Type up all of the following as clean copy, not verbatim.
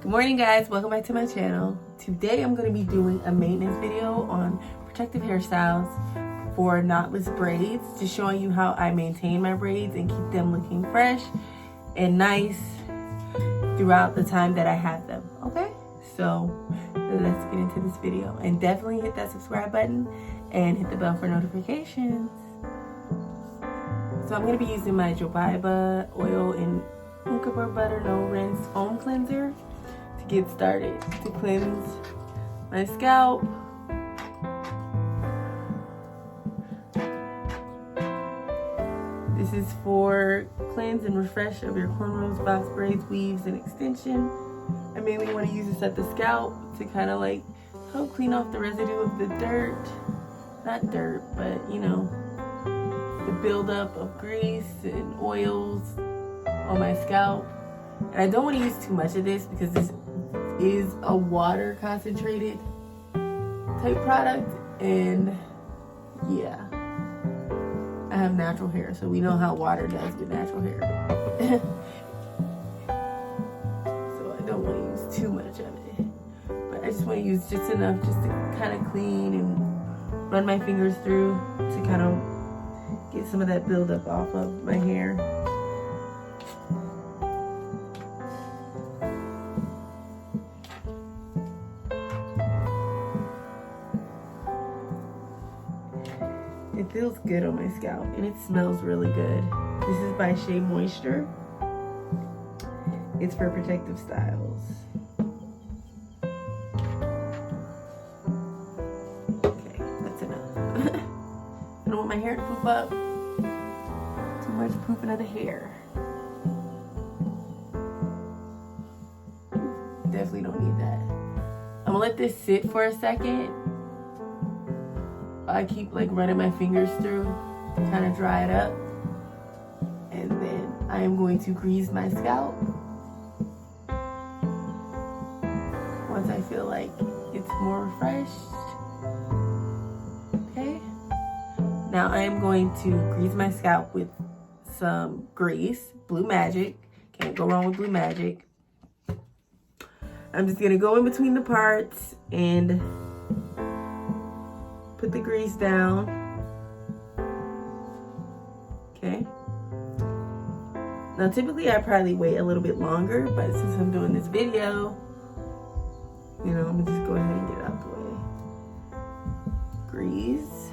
Good morning, guys. Welcome back to my channel. Today I'm going to be doing a maintenance video on protective hairstyles for knotless braids, just showing you how I maintain my braids and keep them looking fresh and nice throughout the time that I have them. Okay, so let's get into this video, and definitely hit that subscribe button and hit the bell for notifications. So I'm going to be using my Jojoba oil and Ucuuba butter no rinse foam cleanser to get started, to cleanse my scalp. This is for cleanse and refresh of your cornrows, box braids, weaves, and extension. I mainly want to use this at the scalp to kind of like help clean off the residue of the dirt. Not dirt, but you know, the buildup of grease and oils on my scalp. And I don't want to use too much of this because this is a water concentrated type product, and yeah, I have natural hair, so we know how water does with natural hair. So I don't want to use too much of it, but I just want to use just enough just to kind of clean and run my fingers through to kind of get some of that buildup off of my hair. It feels good on my scalp and it smells really good. This is by Shea Moisture. It's for protective styles. Okay, that's enough. I don't want my hair to poop up. Too much pooping of the hair. Definitely don't need that. I'm gonna let this sit for a second. I keep like running my fingers through to kind of dry it up, and then I am going to grease my scalp once I feel like it's more refreshed. Okay, now I am going to grease my scalp with some grease, Blue Magic. Can't go wrong with Blue Magic. I'm just gonna go in between the parts and put the grease down. Okay. Now typically I probably wait a little bit longer, but since I'm doing this video, you know, I'm gonna just go ahead and get it out the way. Grease.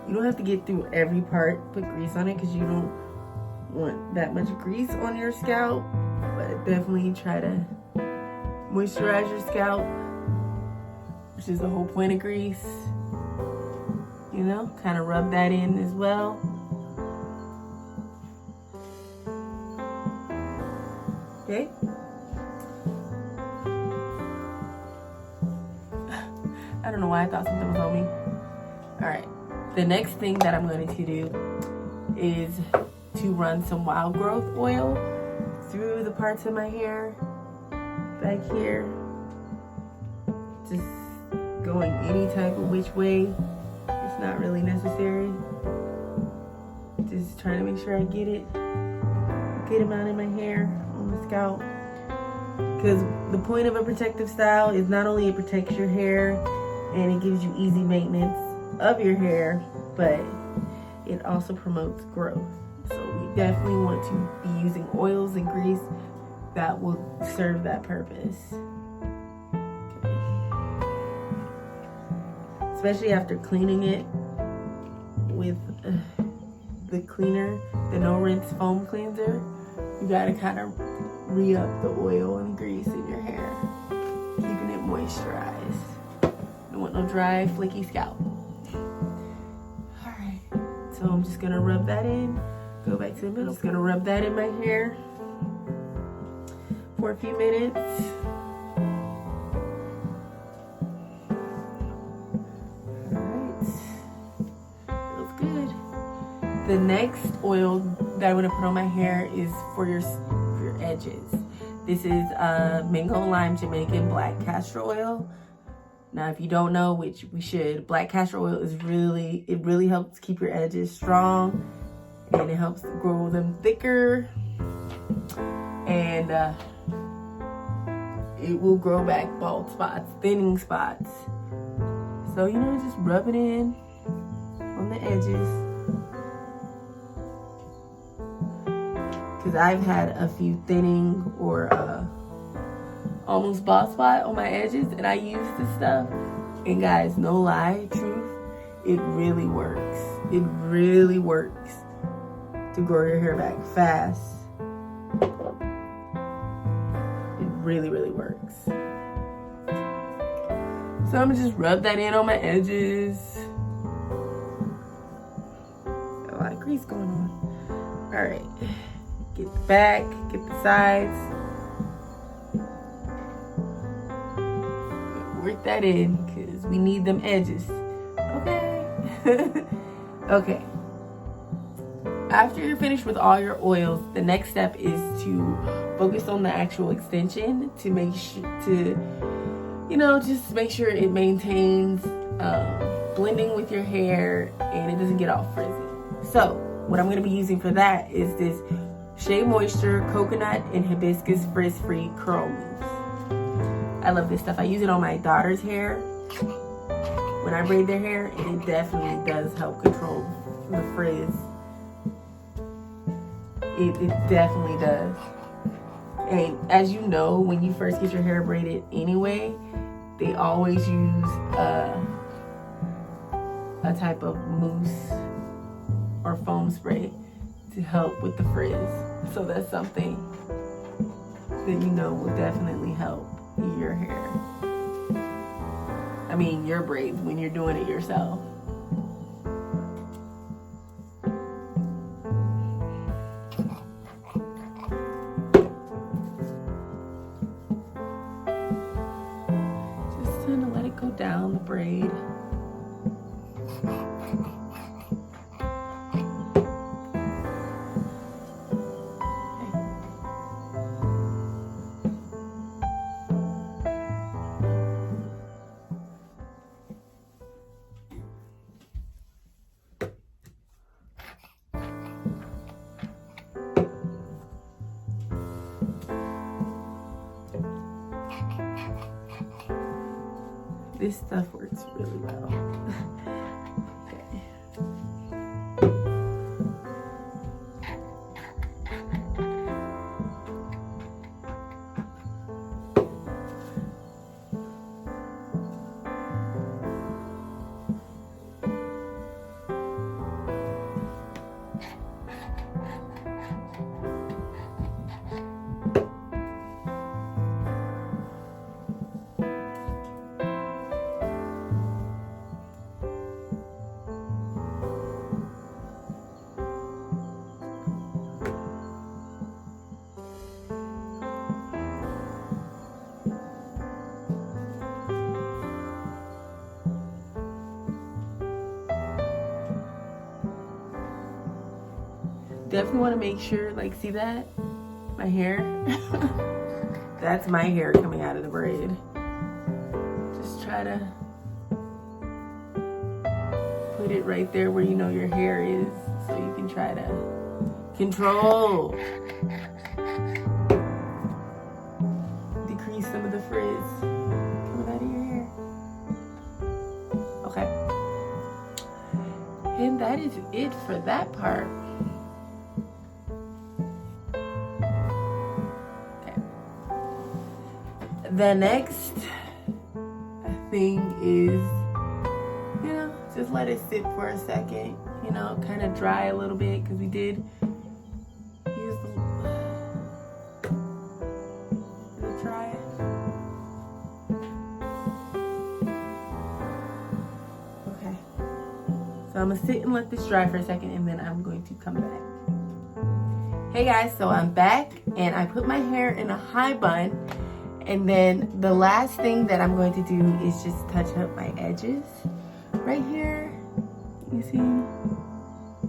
You don't have to get through every part, put grease on it, because you don't want that much grease on your scalp, but definitely try to moisturize your scalp, which is the whole point of grease. You know, kind of rub that in as well. Okay. I don't know why I thought something was on me. All right. The next thing that I'm going to do is to run some wild growth oil through the parts of my hair back here, just going any type of which way. It's not really necessary, just trying to make sure I get it a good amount in my hair, on the scalp, because the point of a protective style is not only it protects your hair and it gives you easy maintenance of your hair, but it also promotes growth. So we definitely want to be using oils and grease that will serve that purpose. Okay. Especially after cleaning it with the cleaner, the no rinse foam cleanser, you gotta kind of re-up the oil and grease in your hair, keeping it moisturized. Don't want no dry, flaky scalp. Alright, so I'm just gonna rub that in. Go back to the middle. Just gonna rub that in my hair for a few minutes. Alright. Feels good. The next oil that I'm gonna put on my hair is for your edges. This is mango lime Jamaican black castor oil. Now, if you don't know, which we should, black castor oil is it really helps keep your edges strong, and it helps grow them thicker, and it will grow back bald spots, thinning spots. So, you know, just rub it in on the edges. Because I've had a few thinning or almost bald spot on my edges, and I use this stuff. And guys, no lie, truth, it really works. It really works to grow your hair back fast. It really, really works. So I'm gonna just rub that in on my edges. Got a lot of grease going on. All right, get the back, get the sides. Work that in, because we need them edges. Okay. Okay. After you're finished with all your oils, the next step is to focus on the actual extension to make sure just make sure it maintains blending with your hair and it doesn't get all frizzy. So what I'm going to be using for that is this Shea Moisture Coconut and Hibiscus Frizz-Free Curl Mousse. I love this stuff. I use it on my daughter's hair when I braid their hair, and it definitely does help control the frizz. It definitely does. And as you know, when you first get your hair braided anyway, they always use a type of mousse or foam spray to help with the frizz. So that's something that you know will definitely help your hair. I mean, your braids when you're doing it yourself. Down the braid. This stuff works really well. Okay. Definitely want to make sure, like, see that? My hair? That's my hair coming out of the braid. Just try to put it right there where you know your hair is, so you can try to control. Decrease some of the frizz coming out of your hair. Okay. And that is it for that part. The next thing is, just let it sit for a second, kind of dry a little bit, because we did use the dry. Okay, so I'm gonna sit and let this dry for a second, and then I'm going to come back. Hey guys, so I'm back, and I put my hair in a high bun. And then the last thing that I'm going to do is just touch up my edges right here. You see?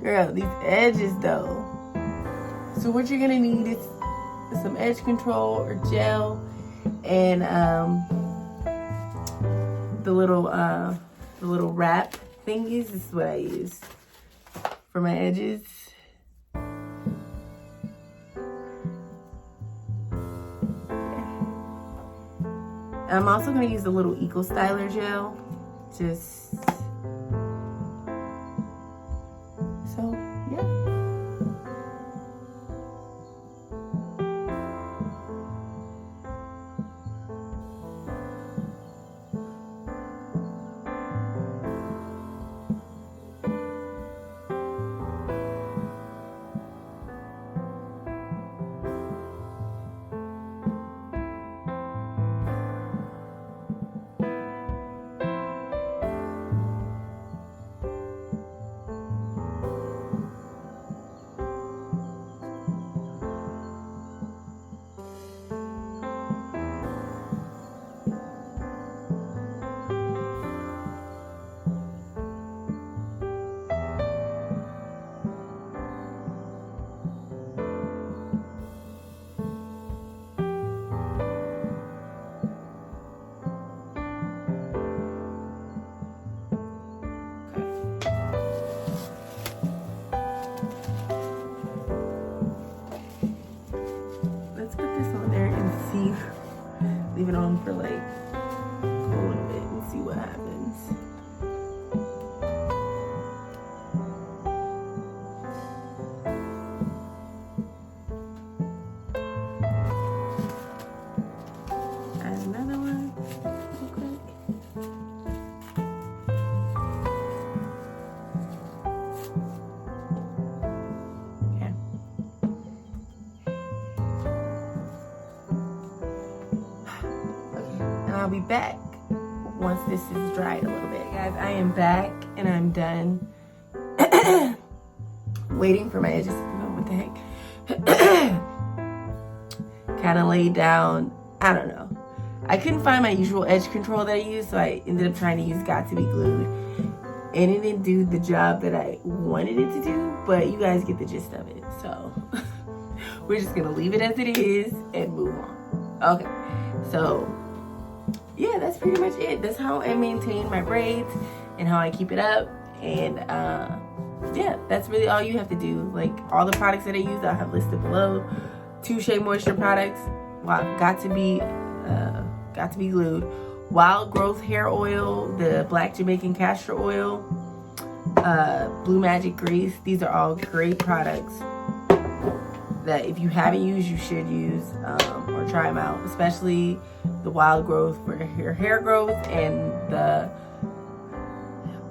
Girl, these edges though. So what you're gonna need is some edge control or gel and the little wrap thingies. This is what I use for my edges. I'm also going to use the little Eco Styler gel. Just so, yeah. Leave it on for like a little bit and see what happens. Add another one real quick. I'll be back once this is dried a little bit. Guys, I am back and I'm done waiting for my edges. Oh, what the heck? Kind of laid down. I don't know. I couldn't find my usual edge control that I use, so I ended up trying to use Got to Be Glued. And it didn't do the job that I wanted it to do, but you guys get the gist of it. So we're just gonna leave it as it is and move on. Okay, so yeah, that's pretty much it. That's how I maintain my braids and how I keep it up. And yeah, that's really all you have to do. Like all the products that I use, I'll have listed below. 2 Shea Moisture products. Wow, got to be glued. Wild Growth Hair Oil, the Black Jamaican Castor Oil, Blue Magic Grease. These are all great products that if you haven't used, you should use or try them out, especially the Wild Growth for your hair growth and the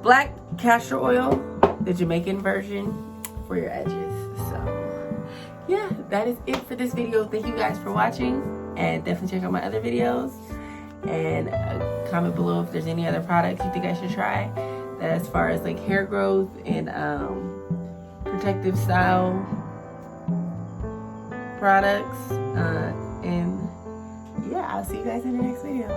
Black Castor Oil, the Jamaican version, for your edges. So yeah, that is it for this video. Thank you guys for watching, and definitely check out my other videos, and comment below if there's any other products you think I should try that as far as like hair growth and protective style products. And yeah, I'll see you guys in the next video.